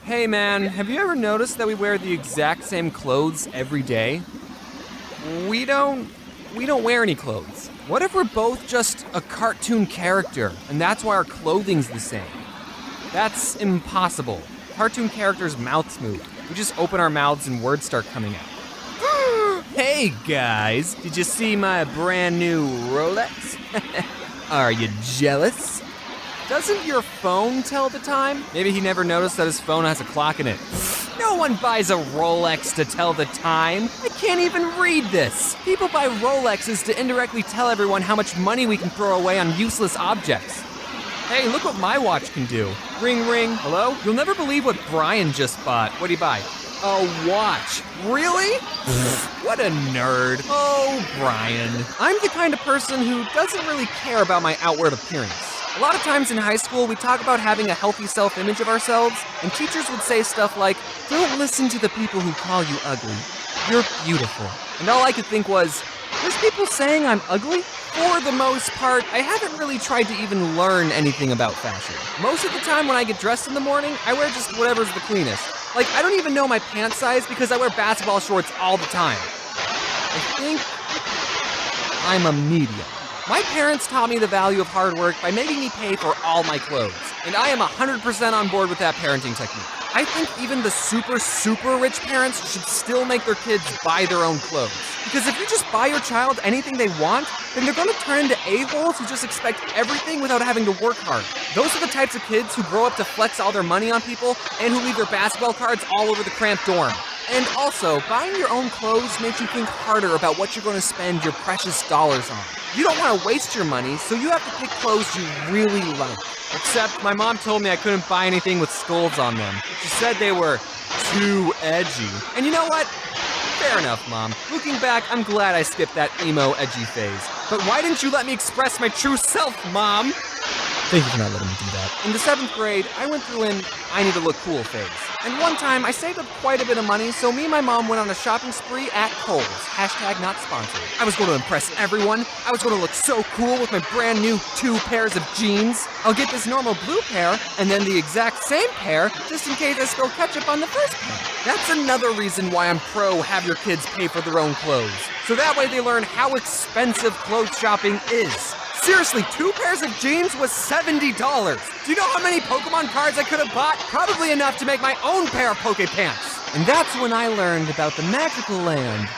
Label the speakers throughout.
Speaker 1: Hey man, have you ever noticed that we wear the exact same clothes every day? We don't we don't wear any clothes. What if we're both just a cartoon character and that's why our clothing's the same? That's impossible. Cartoon characters' mouths move. We just open our mouths and words start coming out. Hey guys, did you see my brand new Rolex? Are you jealous? Doesn't your phone tell the time? Maybe he never noticed that his phone has a clock in it. No one buys a Rolex to tell the time. I can't even read this. People buy Rolexes to indirectly tell everyone how much money we can throw away on useless objects. Hey, look what my watch can do. Ring, ring. Hello? You'll never believe what Brian just bought. What'd he buy? A watch. Really? What a nerd. Oh, Brian. I'm the kind of person who doesn't really care about my outward appearance. A lot of times in high school, we talk about having a healthy self-image of ourselves, and teachers would say stuff like, "Don't listen to the people who call you ugly. You're beautiful." And all I could think was, there's people saying I'm ugly? For the most part, I haven't really tried to even learn anything about fashion. Most of the time when I get dressed in the morning, I wear just whatever's the cleanest. Like, I don't even know my pant size because I wear basketball shorts all the time. I think I'm a medium. My parents taught me the value of hard work by making me pay for all my clothes, and I am 100% on board with that parenting technique. I think even the super, super rich parents should still make their kids buy their own clothes. Because if you just buy your child anything they want, then they're gonna turn into a-holes who just expect everything without having to work hard. Those are the types of kids who grow up to flex all their money on people and who leave their basketball cards all over the cramped dorm. And also, buying your own clothes makes you think harder about what you're gonna spend your precious dollars on. You don't wanna waste your money, so you have to pick clothes you really like. Except my mom told me I couldn't buy anything with skulls on them. She said they were too edgy. And you know what? Fair enough, Mom. Looking back, I'm glad I skipped that emo edgy phase. But why didn't you let me express my true self, Mom? Thank you for not letting me do that. In the 7th grade, I went through an I need to look cool phase. And one time, I saved up quite a bit of money, so me and my mom went on a shopping spree at Kohl's. Hashtag not sponsored. I was going to impress everyone. I was going to look so cool with my brand new 2 pairs of jeans. I'll get this normal blue pair, and then the exact same pair, just in case I spill ketchup on the first pair. That's another reason why I'm pro have your kids pay for their own clothes. So that way they learn how expensive clothes shopping is. Seriously, 2 pairs of jeans was $70. Do you know how many Pokemon cards I could have bought? Probably enough to make my own pair of Poke Pants. And that's when I learned about the magical land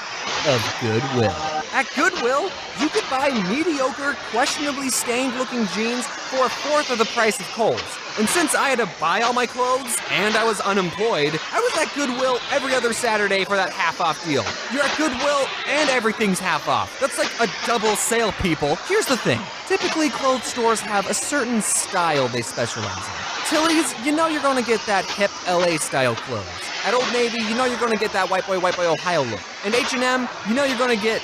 Speaker 1: of Goodwill. At Goodwill, you could buy mediocre, questionably stained-looking jeans for a fourth of the price of Kohl's. And since I had to buy all my clothes, and I was unemployed, I was at Goodwill every other Saturday for that half-off deal. You're at Goodwill, and everything's half off. That's like a double sale, people. Here's the thing. Typically, clothes stores have a certain style they specialize in. Tilly's, you know you're gonna get that hip LA-style clothes. At Old Navy, you know you're gonna get that white boy, Ohio look. And H&M, you know you're gonna get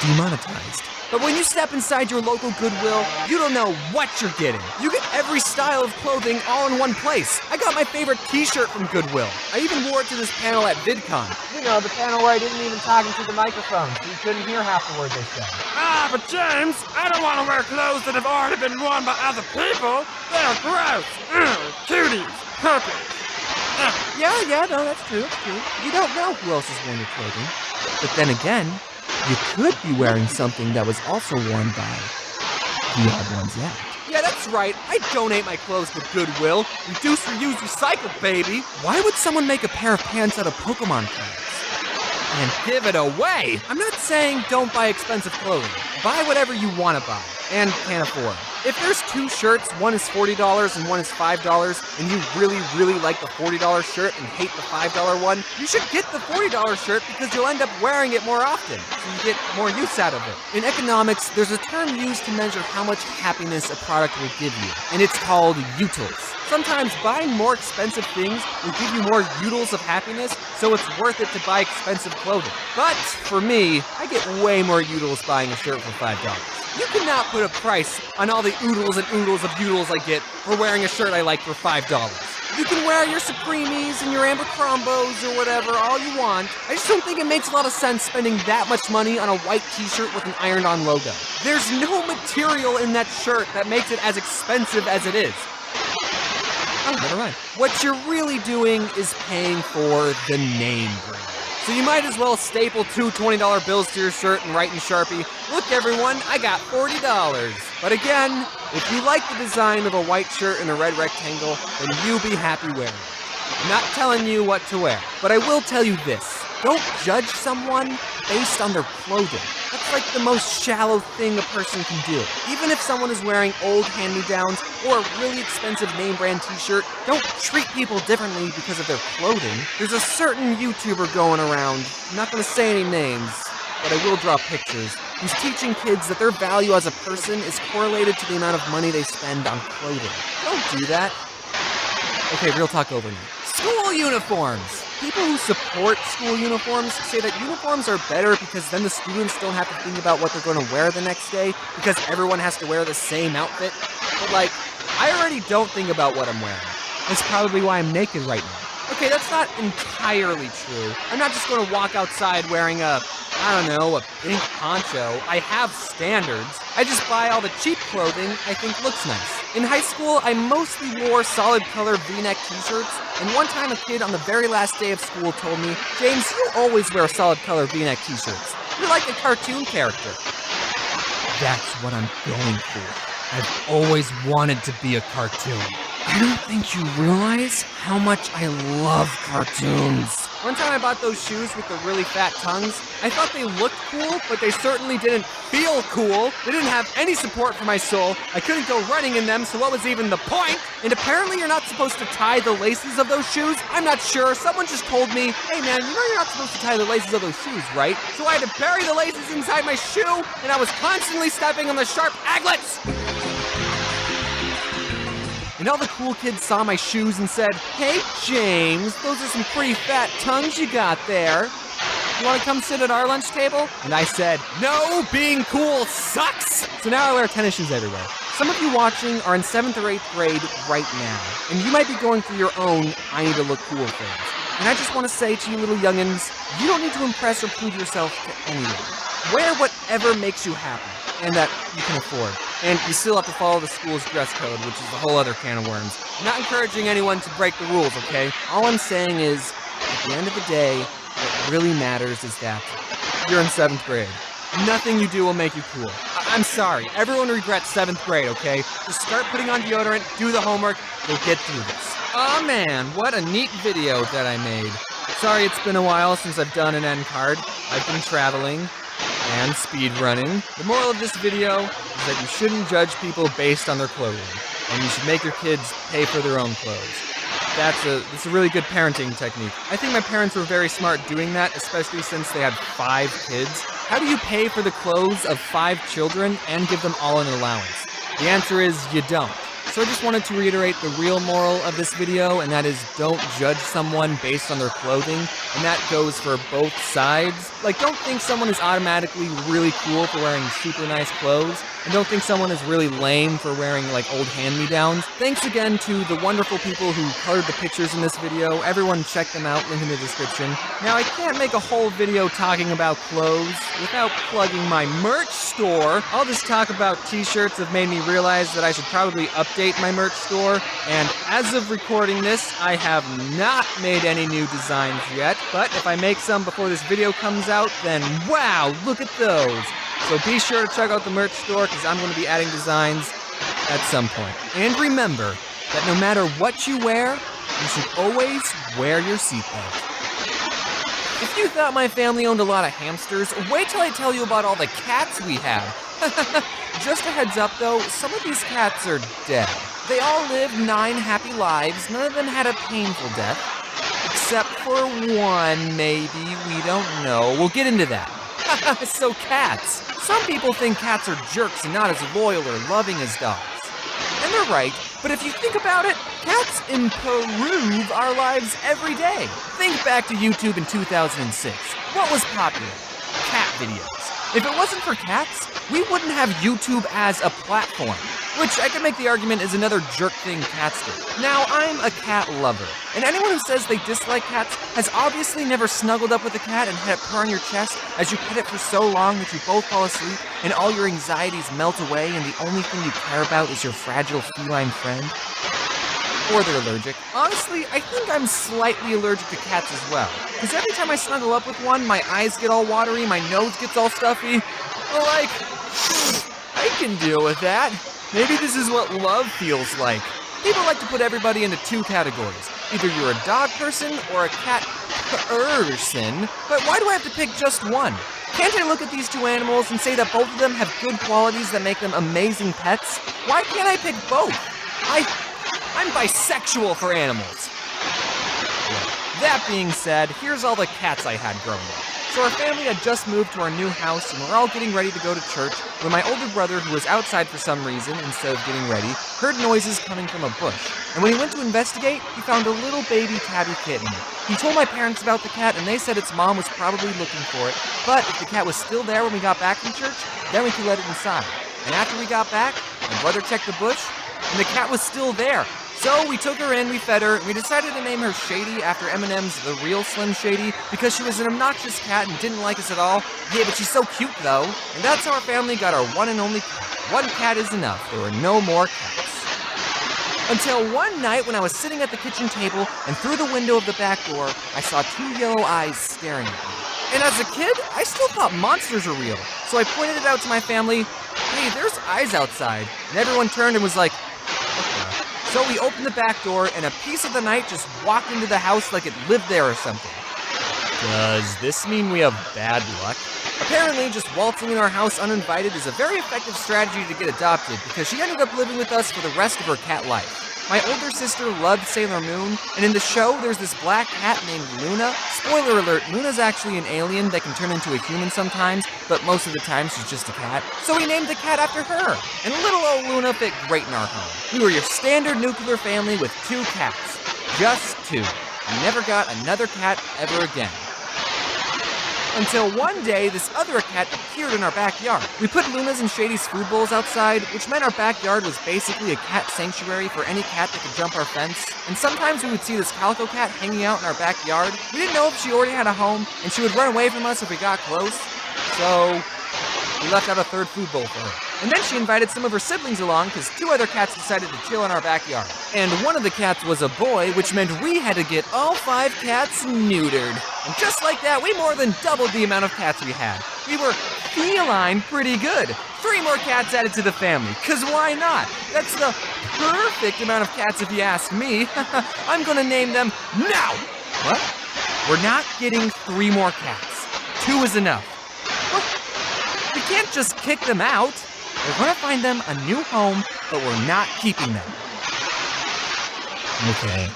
Speaker 1: demonetized. But when you step inside your local Goodwill, you don't know what you're getting. You get every style of clothing all in one place. I got my favorite t-shirt from Goodwill. I even wore it to this panel at VidCon.
Speaker 2: You know, the panel where I didn't even talk into the microphone, so you couldn't hear half the word they said.
Speaker 3: Ah, but James, I don't want to wear clothes that have already been worn by other people. They're gross. Cuties. Puppies.
Speaker 1: Yeah, no, that's true. You don't know who else is wearing your clothing. But then again, you could be wearing something that was also worn by the Odd Ones Act. Yeah, that's right. I donate my clothes to Goodwill. Reduce, reuse, recycle, baby. Why would someone make a pair of pants out of Pokemon cards and give it away? I'm not saying don't buy expensive clothing. Buy whatever you want to buy and can't afford. If there's 2 shirts, one is $40 and one is $5, and you really, really like the $40 shirt and hate the $5 one, you should get the $40 shirt because you'll end up wearing it more often, so you get more use out of it. In economics, there's a term used to measure how much happiness a product will give you, and it's called utils. Sometimes buying more expensive things will give you more utils of happiness, so it's worth it to buy expensive clothing. But for me, I get way more utils buying a shirt for $5. You cannot put a price on all the oodles and oodles of utils I get for wearing a shirt I like for $5. You can wear your Supremes and your Abercrombos or whatever all you want. I just don't think it makes a lot of sense spending that much money on a white t-shirt with an ironed-on logo. There's no material in that shirt that makes it as expensive as it is. Oh, never mind. What you're really doing is paying for the name brand. So you might as well staple two $20 bills to your shirt and write in Sharpie, "Look everyone, I got $40. But again, if you like the design of a white shirt and a red rectangle, then you be happy wearing it. I'm not telling you what to wear, but I will tell you this. Don't judge someone based on their clothing. That's like the most shallow thing a person can do. Even if someone is wearing old hand-me-downs or a really expensive name brand t-shirt, don't treat people differently because of their clothing. There's a certain YouTuber going around, I'm not gonna say any names, but I will draw pictures, who's teaching kids that their value as a person is correlated to the amount of money they spend on clothing. Don't do that. Okay, real talk over now. School uniforms! People who support school uniforms say that uniforms are better because then the students don't have to think about what they're going to wear the next day because everyone has to wear the same outfit. But like, I already don't think about what I'm wearing. That's probably why I'm naked right now. Okay, that's not entirely true. I'm not just going to walk outside wearing a pink poncho. I have standards. I just buy all the cheap clothing I think looks nice. In high school, I mostly wore solid color V-neck t-shirts, and one time a kid on the very last day of school told me, "James, you always wear solid color V-neck t-shirts. You're like a cartoon character." That's what I'm going for. I've always wanted to be a cartoon. I don't think you realize how much I love cartoons. One time I bought those shoes with the really fat tongues. I thought they looked cool, but they certainly didn't feel cool. They didn't have any support for my soul. I couldn't go running in them, so what was even the point? And apparently you're not supposed to tie the laces of those shoes. I'm not sure. Someone just told me, "Hey man, you know you're not supposed to tie the laces of those shoes, right?" So I had to bury the laces inside my shoe, and I was constantly stepping on the sharp aglets. And all the cool kids saw my shoes and said, "Hey, James, those are some pretty fat tongues you got there. You want to come sit at our lunch table?" And I said, "No, being cool sucks!" So now I wear tennis shoes everywhere. Some of you watching are in 7th or 8th grade right now, and you might be going through your own I need to look cool phase. And I just want to say to you little youngins, you don't need to impress or prove yourself to anyone. Wear whatever makes you happy, and that you can afford. And you still have to follow the school's dress code, which is a whole other can of worms. I'm not encouraging anyone to break the rules, okay? All I'm saying is, at the end of the day, what really matters is that you're in 7th grade. Nothing you do will make you cool. I'm sorry, everyone regrets 7th grade, okay? Just start putting on deodorant, do the homework, you'll get through this. Aw man, what a neat video that I made. Sorry it's been a while since I've done an end card. I've been traveling and speedrunning. The moral of this video is that you shouldn't judge people based on their clothing, and you should make your kids pay for their own clothes. That's a really good parenting technique. I think my parents were very smart doing that, especially since they had 5 kids. How do you pay for the clothes of 5 children and give them all an allowance? The answer is you don't. So I just wanted to reiterate the real moral of this video, and that is don't judge someone based on their clothing, and that goes for both sides. Like, don't think someone is automatically really cool for wearing super nice clothes, and don't think someone is really lame for wearing, like, old hand-me-downs. Thanks again to the wonderful people who colored the pictures in this video. Everyone check them out, link in the description. Now, I can't make a whole video talking about clothes without plugging my merch store. All this talk about t-shirts have made me realize that I should probably update my merch store, and as of recording this, I have not made any new designs yet, but if I make some before this video comes out, then wow, look at those. So be sure to check out the merch store, because I'm going to be adding designs at some point. And remember that no matter what you wear, you should always wear your seatbelt. If you thought my family owned a lot of hamsters, wait till I tell you about all the cats we have. Just a heads up though, some of these cats are dead. They all lived 9 happy lives, none of them had a painful death. Except for one, maybe, we don't know. We'll get into that. So cats. Some people think cats are jerks and not as loyal or loving as dogs. And they're right, but if you think about it, cats improve our lives every day. Think back to YouTube in 2006. What was popular? Cat videos. If it wasn't for cats, we wouldn't have YouTube as a platform, which I could make the argument is another jerk thing cats do. Now, I'm a cat lover, and anyone who says they dislike cats has obviously never snuggled up with a cat and had it purr on your chest as you pet it for so long that you both fall asleep and all your anxieties melt away and the only thing you care about is your fragile feline friend. or they're allergic. Honestly, I think I'm slightly allergic to cats as well. Because every time I snuggle up with one, my eyes get all watery, my nose gets all stuffy. Like, I can deal with that. Maybe this is what love feels like. People like to put everybody into two categories. Either you're a dog person or a cat person, but why do I have to pick just one? Can't I look at these two animals and say that both of them have good qualities that make them amazing pets? Why can't I pick both? I'm bisexual for animals. That being said, here's all the cats I had growing up. So our family had just moved to our new house and we're all getting ready to go to church when my older brother, who was outside for some reason instead of getting ready, heard noises coming from a bush. And when he went to investigate, he found a little baby tabby kitten. He told my parents about the cat and they said its mom was probably looking for it, but if the cat was still there when we got back from church, then we could let it inside. And after we got back, my brother checked the bush and the cat was still there. So we took her in, we fed her, and we decided to name her Shady after Eminem's The Real Slim Shady because she was an obnoxious cat and didn't like us at all. Yeah, but she's so cute though. And that's how our family got our one and only cat. One cat is enough. There were no more cats. Until one night when I was sitting at the kitchen table and through the window of the back door, I saw two yellow eyes staring at me. And as a kid, I still thought monsters were real. So I pointed it out to my family, hey, there's eyes outside. And everyone turned and was like, okay. So we opened the back door, and a piece of the night just walked into the house like it lived there or something. Does this mean we have bad luck? Apparently, just waltzing in our house uninvited is a very effective strategy to get adopted because she ended up living with us for the rest of her cat life. My older sister loved Sailor Moon, and in the show, there's this black cat named Luna. Spoiler alert, Luna's actually an alien that can turn into a human sometimes, but most of the time she's just a cat. So we named the cat after her, and little old Luna fit great in our home. We were your standard nuclear family with two cats. Just two. We never got another cat ever again. Until one day, this other cat appeared in our backyard. We put Luna's and Shady's food bowls outside, which meant our backyard was basically a cat sanctuary for any cat that could jump our fence. And sometimes we would see this calico cat hanging out in our backyard. We didn't know if she already had a home, and she would run away from us if we got close. So we left out a third food bowl for her. And then she invited some of her siblings along because two other cats decided to chill in our backyard. And one of the cats was a boy, which meant we had to get all 5 cats neutered. And just like that, we more than doubled the amount of cats we had. We were feline pretty good. 3 more cats added to the family, because why not? That's the perfect amount of cats if you ask me. I'm gonna name them now. What? We're not getting 3 more cats. 2 is enough. What? We can't just kick them out. We're gonna find them a new home, but we're not keeping them. Okay.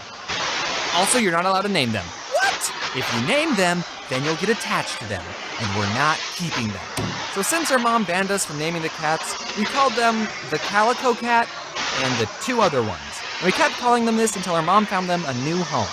Speaker 1: Also, you're not allowed to name them. What? If you name them, then you'll get attached to them, and we're not keeping them. So since our mom banned us from naming the cats, we called them the Calico Cat and the 2 other ones. And we kept calling them this until our mom found them a new home.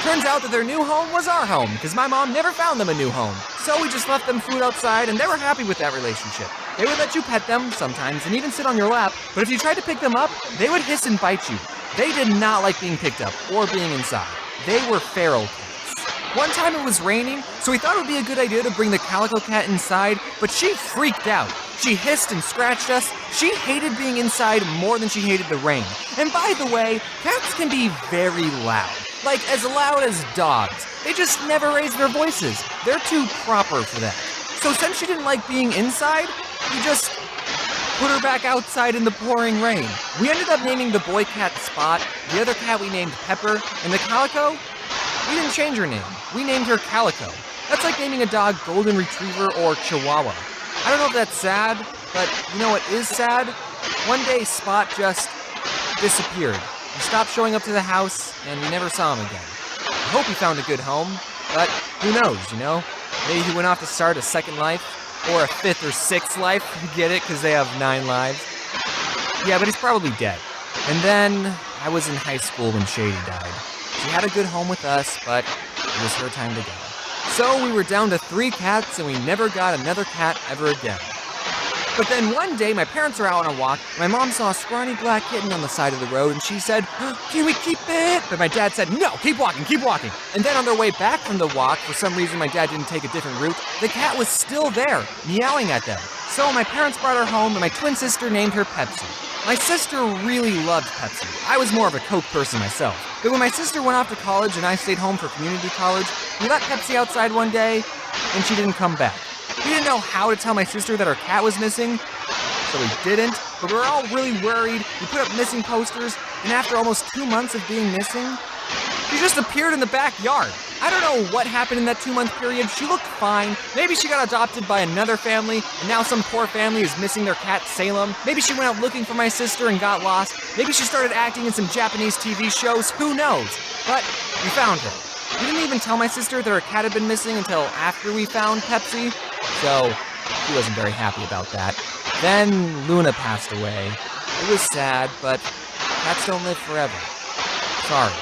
Speaker 1: Turns out that their new home was our home, because my mom never found them a new home. So we just left them food outside, and they were happy with that relationship. They would let you pet them sometimes and even sit on your lap, but if you tried to pick them up, they would hiss and bite you. They did not like being picked up or being inside. They were feral cats. One time it was raining, so we thought it would be a good idea to bring the Calico Cat inside, but she freaked out. She hissed and scratched us. She hated being inside more than she hated the rain. And by the way, cats can be very loud. Like as loud as dogs. They just never raise their voices. They're too proper for that. So since she didn't like being inside, we just put her back outside in the pouring rain. We ended up naming the boy cat Spot, the other cat we named Pepper, and the Calico, we didn't change her name. We named her Calico. That's like naming a dog Golden Retriever or Chihuahua. I don't know if that's sad, but you know what is sad? One day Spot just disappeared. He stopped showing up to the house, and we never saw him again. I hope he found a good home, but who knows, you know? Maybe he went off to start a second life, or a 5th or 6th life, get it? Because they have 9 lives. Yeah, but he's probably dead. And then, I was in high school when Shady died. She had a good home with us, but it was her time to go. So we were down to 3 cats, and we never got another cat ever again. But then one day, my parents were out on a walk, and my mom saw a scrawny black kitten on the side of the road, and she said, "Can we keep it?" But my dad said, "No, keep walking, keep walking." And then on their way back from the walk, for some reason my dad didn't take a different route, the cat was still there, meowing at them. So my parents brought her home and my twin sister named her Pepsi. My sister really loved Pepsi. I was more of a Coke person myself. But when my sister went off to college and I stayed home for community college, we let Pepsi outside one day and she didn't come back. We didn't know how to tell my sister that her cat was missing, so we didn't, but we were all really worried. We put up missing posters, and after almost 2 months of being missing, she just appeared in the backyard. I don't know what happened in that 2-month period. She looked fine. Maybe she got adopted by another family, and now some poor family is missing their cat Salem. Maybe she went out looking for my sister and got lost. Maybe she started acting in some Japanese TV shows. Who knows? But we found her. We didn't even tell my sister that her cat had been missing until after we found Pepsi, so she wasn't very happy about that. Then Luna passed away. It was sad, but cats don't live forever. Sorry.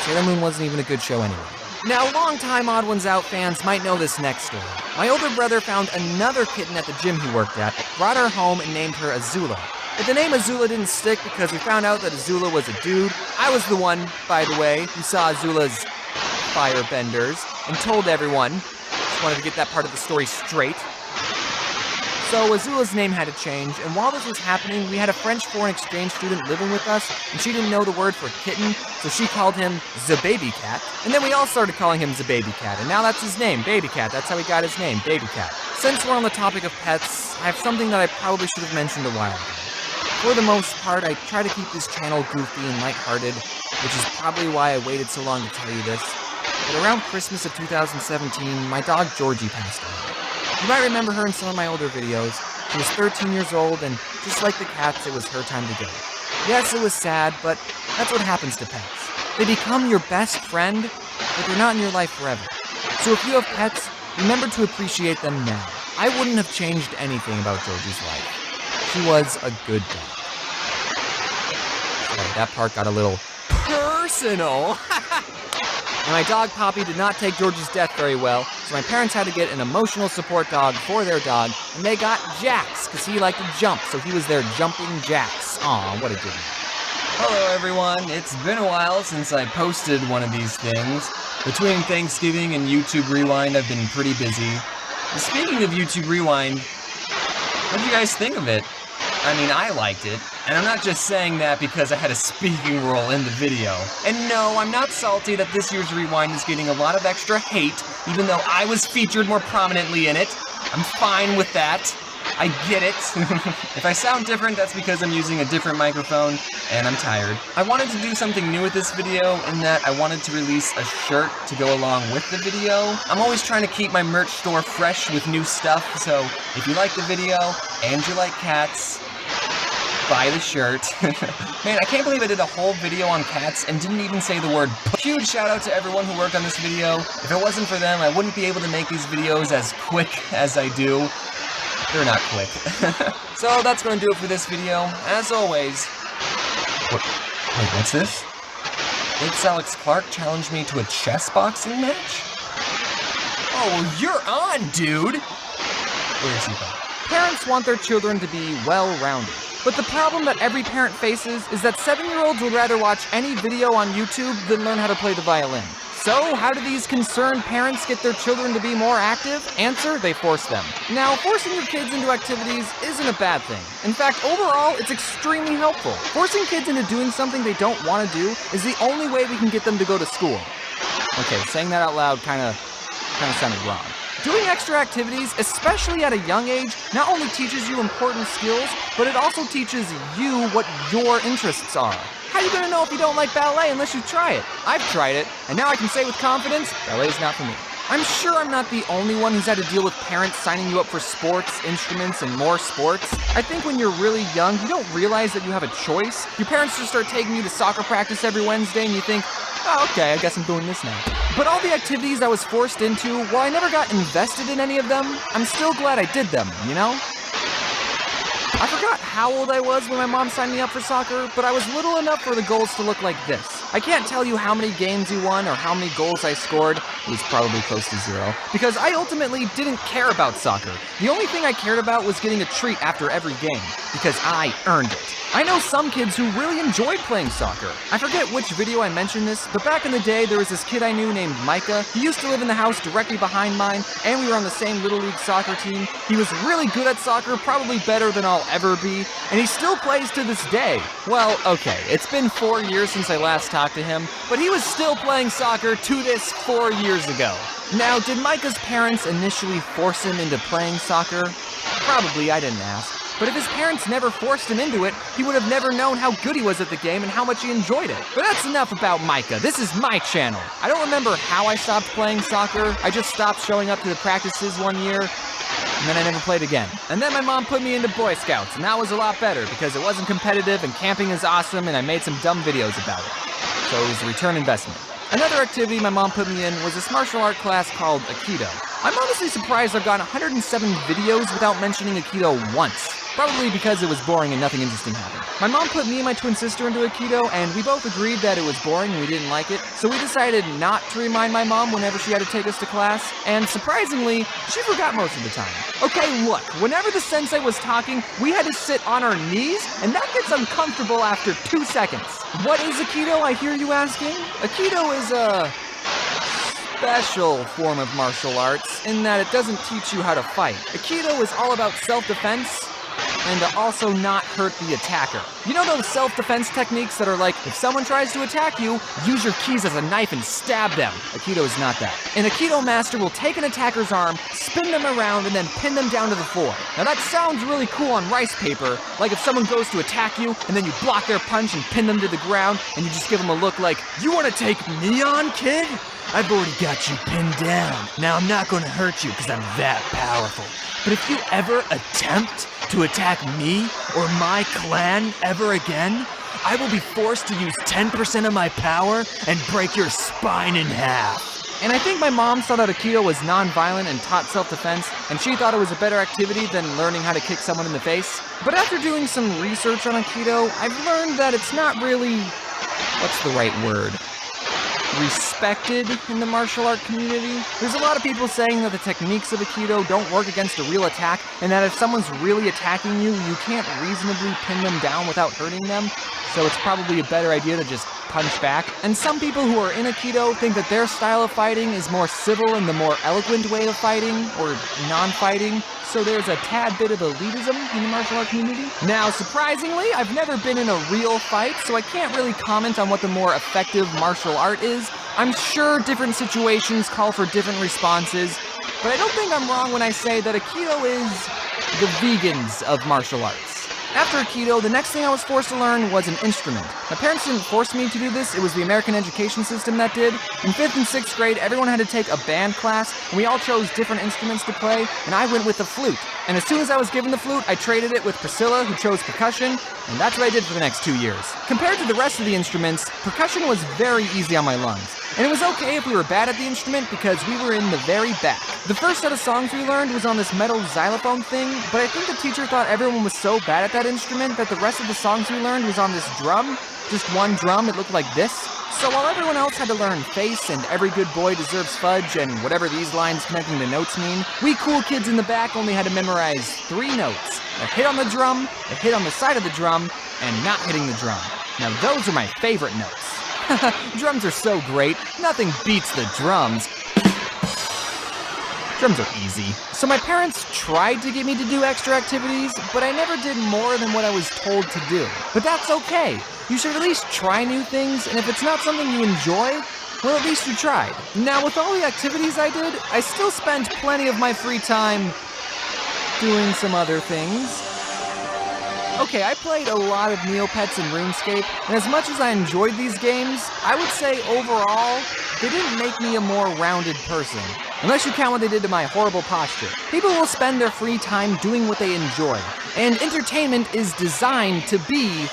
Speaker 1: Sailor Moon wasn't even a good show anyway. Now, longtime Odd Ones Out fans might know this next story. My older brother found another kitten at the gym he worked at, brought her home, and named her Azula. But the name Azula didn't stick because we found out that Azula was a dude. I was the one, by the way, who saw Azula's firebenders and told everyone. Just wanted to get that part of the story straight. So Azula's name had to change, and while this was happening, we had a French foreign exchange student living with us, and she didn't know the word for kitten, so she called him the baby cat. And then we all started calling him the baby cat, and now that's his name, Baby Cat. That's how he got his name, Baby Cat. Since we're on the topic of pets, I have something that I probably should have mentioned a while ago. For the most part, I try to keep this channel goofy and lighthearted, which is probably why I waited so long to tell you this. But around Christmas of 2017, my dog Georgie passed away. You might remember her in some of my older videos. She was 13 years old, and just like the cats, it was her time to go. Yes, it was sad, but that's what happens to pets. They become your best friend, but they're not in your life forever. So if you have pets, remember to appreciate them now. I wouldn't have changed anything about Georgie's life. She was a good dog. Sorry, that part got a little personal. And my dog Poppy did not take Georgie's death very well, so my parents had to get an emotional support dog for their dog, and they got Jax, because he liked to jump, so he was their jumping Jax. Aw, what a good name.
Speaker 4: Hello everyone, it's been a while since I posted one of these things. Between Thanksgiving and YouTube Rewind, I've been pretty busy. And speaking of YouTube Rewind, what did you guys think of it? I mean, I liked it, and I'm not just saying that because I had a speaking role in the video. And no, I'm not salty that this year's Rewind is getting a lot of extra hate, even though I was featured more prominently in it. I'm fine with that. I get it. If I sound different, that's because I'm using a different microphone, and I'm tired. I wanted to do something new with this video, in that I wanted to release a shirt to go along with the video. I'm always trying to keep my merch store fresh with new stuff, so if you like the video, and you like cats, buy the shirt. Man, I can't believe I did a whole video on cats and didn't even say the word. Huge shout out to everyone who worked on this video. If it wasn't for them, I wouldn't be able to make these videos as quick as I do. They're not quick. So that's gonna do it for this video. As always... Wait, what's this? It's Alex Clark challenged me to a chess boxing match? Oh, well, you're on, dude! Where's he from?
Speaker 1: Parents want their children to be well-rounded. But the problem that every parent faces is that 7-year-olds would rather watch any video on YouTube than learn how to play the violin. So, how do these concerned parents get their children to be more active? Answer, they force them. Now, forcing your kids into activities isn't a bad thing. In fact, overall, it's extremely helpful. Forcing kids into doing something they don't want to do is the only way we can get them to go to school. Okay, saying that out loud kinda sounded wrong. Doing extra activities, especially at a young age, not only teaches you important skills, but it also teaches you what your interests are. How are you gonna know if you don't like ballet unless you try it? I've tried it, and now I can say with confidence, ballet is not for me. I'm sure I'm not the only one who's had to deal with parents signing you up for sports, instruments, and more sports. I think when you're really young, you don't realize that you have a choice. Your parents just start taking you to soccer practice every Wednesday, and you think, oh, okay, I guess I'm doing this now. But all the activities I was forced into, while I never got invested in any of them, I'm still glad I did them, you know? I forgot how old I was when my mom signed me up for soccer, but I was little enough for the goals to look like this. I can't tell you how many games we won or how many goals I scored, It was probably close to 0. Because I ultimately didn't care about soccer. The only thing I cared about was getting a treat after every game, because I earned it. I know some kids who really enjoyed playing soccer. I forget which video I mentioned this, but back in the day there was this kid I knew named Micah. He used to live in the house directly behind mine, and we were on the same Little League soccer team. He was really good at soccer, probably better than I'll ever be, and he still plays to this day. Well, okay, it's been 4 years since I last talked to him, but he was still playing soccer to this 4 years ago. Now, did Micah's parents initially force him into playing soccer? Probably, I didn't ask. But if his parents never forced him into it, he would have never known how good he was at the game and how much he enjoyed it. But that's enough about Micah. This is my channel. I don't remember how I stopped playing soccer. I just stopped showing up to the practices one year, and then I never played again. And then my mom put me into Boy Scouts, and that was a lot better because it wasn't competitive and camping is awesome, and I made some dumb videos about it. So it was a return investment. Another activity my mom put me in was this martial art class called Aikido. I'm honestly surprised I've gotten 107 videos without mentioning Aikido once. Probably because it was boring and nothing interesting happened. My mom put me and my twin sister into Aikido, and we both agreed that it was boring and we didn't like it, so we decided not to remind my mom whenever she had to take us to class, and surprisingly, she forgot most of the time. Okay, look, whenever the sensei was talking, we had to sit on our knees, and that gets uncomfortable after 2 seconds. What is Aikido, I hear you asking? Aikido is a special form of martial arts in that it doesn't teach you how to fight. Aikido is all about self-defense and to also not hurt the attacker. You know those self-defense techniques that are like, if someone tries to attack you, use your keys as a knife and stab them. Aikido is not that. An Aikido master will take an attacker's arm, spin them around, and then pin them down to the floor. Now that sounds really cool on rice paper, like if someone goes to attack you, and then you block their punch and pin them to the ground, and you just give them a look like, you wanna take me on, kid? I've already got you pinned down. Now I'm not gonna hurt you because I'm that powerful. But if you ever attempt to attack me or my clan ever again, I will be forced to use 10% of my power and break your spine in half. And I think my mom saw that Aikido was non-violent and taught self-defense, and she thought it was a better activity than learning how to kick someone in the face. But after doing some research on Aikido, I've learned that it's not really, what's the right word? Respected in the martial art community. There's a lot of people saying that the techniques of Aikido don't work against a real attack, and that if someone's really attacking you, you can't reasonably pin them down without hurting them, so it's probably a better idea to just punch back. And some people who are in Aikido think that their style of fighting is more civil and the more eloquent way of fighting, or non-fighting, so there's a tad bit of elitism in the martial art community. Now, surprisingly, I've never been in a real fight, so I can't really comment on what the more effective martial art is. I'm sure different situations call for different responses, but I don't think I'm wrong when I say that Aikido is the vegans of martial arts. After Aikido, the next thing I was forced to learn was an instrument. My parents didn't force me to do this, it was the American education system that did. In 5th and 6th grade, everyone had to take a band class, and we all chose different instruments to play, and I went with the flute. And as soon as I was given the flute, I traded it with Priscilla, who chose percussion, and that's what I did for the next 2 years. Compared to the rest of the instruments, percussion was very easy on my lungs. And it was okay if we were bad at the instrument because we were in the very back. The first set of songs we learned was on this metal xylophone thing, but I think the teacher thought everyone was so bad at that instrument that the rest of the songs we learned was on this drum. Just one drum, it looked like this. So while everyone else had to learn Face and Every Good Boy Deserves Fudge and whatever these lines connecting to notes mean, we cool kids in the back only had to memorize 3 notes. A hit on the drum, a hit on the side of the drum, and not hitting the drum. Now those are my favorite notes. Drums are so great, nothing beats the drums. Drums are easy. So my parents tried to get me to do extra activities, but I never did more than what I was told to do. But that's okay. You should at least try new things, and if it's not something you enjoy, well, at least you tried. Now, with all the activities I did, I still spent plenty of my free time doing some other things. Okay, I played a lot of Neopets and RuneScape, and as much as I enjoyed these games, I would say overall, they didn't make me a more rounded person. Unless you count what they did to my horrible posture. People will spend their free time doing what they enjoy, and entertainment is designed to be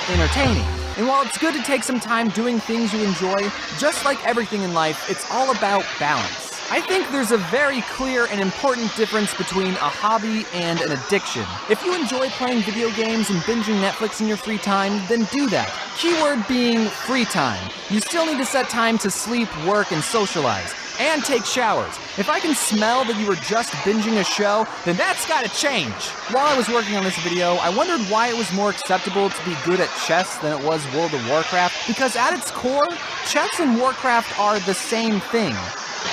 Speaker 1: entertaining. And while it's good to take some time doing things you enjoy, just like everything in life, it's all about balance. I think there's a very clear and important difference between a hobby and an addiction. If you enjoy playing video games and binging Netflix in your free time, then do that. Keyword being free time. You still need to set time to sleep, work, and socialize. and take showers. If I can smell that you were just binging a show, then that's gotta change. While I was working on this video, I wondered why it was more acceptable to be good at chess than it was World of Warcraft, because at its core, chess and Warcraft are the same thing.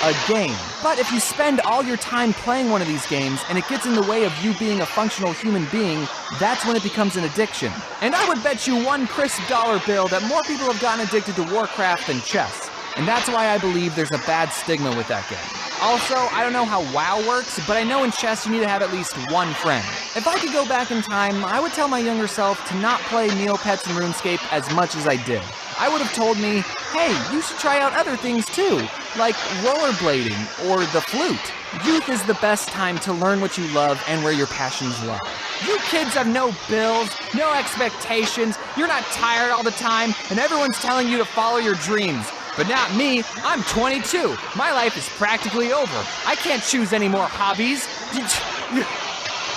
Speaker 1: A game. But if you spend all your time playing one of these games and it gets in the way of you being a functional human being, that's when it becomes an addiction. And I would bet you one crisp dollar bill that more people have gotten addicted to Warcraft than chess. And that's why I believe there's a bad stigma with that game. Also, I don't know how WoW works, but I know in chess you need to have at least one friend. If I could go back in time, I would tell my younger self to not play Neopets and RuneScape as much as I did. I would have told me, hey, you should try out other things too, like rollerblading or the flute. Youth is the best time to learn what you love and where your passions lie. You kids have no bills, no expectations, you're not tired all the time, and everyone's telling you to follow your dreams. But not me, I'm 22. My life is practically over. I can't choose any more hobbies.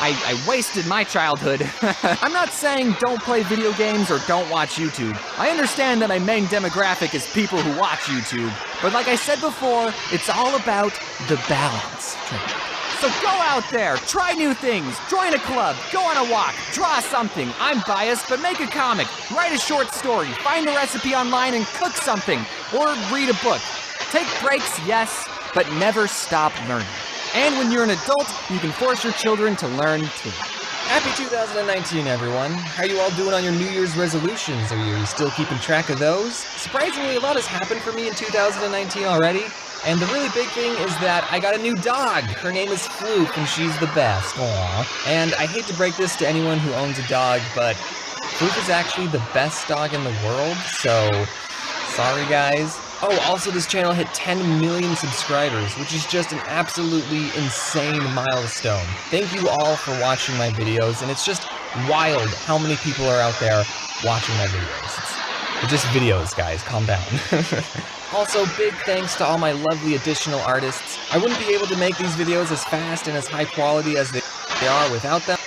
Speaker 1: I wasted my childhood. I'm not saying don't play video games or don't watch YouTube. I understand that my main demographic is people who watch YouTube. But like I said before, it's all about the balance. So go out there, try new things, join a club, go on a walk, draw something. I'm biased, but make a comic, write a short story, find a recipe online and cook something, or read a book. Take breaks, yes, but never stop learning. And when you're an adult, you can force your children to learn too.
Speaker 4: Happy 2019, everyone. How are you all doing on your New Year's resolutions? Are you still keeping track of those? Surprisingly, a lot has happened for me in 2019 already. And the really big thing is that I got a new dog. Her name is Fluke, and she's the best. Aww. And I hate to break this to anyone who owns a dog, but Fluke is actually the best dog in the world, so sorry guys. Oh, also this channel hit 10 million subscribers, which is just an absolutely insane milestone. Thank you all for watching my videos, and it's just wild how many people are out there watching my videos. They're just videos, guys, calm down. Also, big thanks to all my lovely additional artists. I wouldn't be able to make these videos as fast and as high quality as they are without them.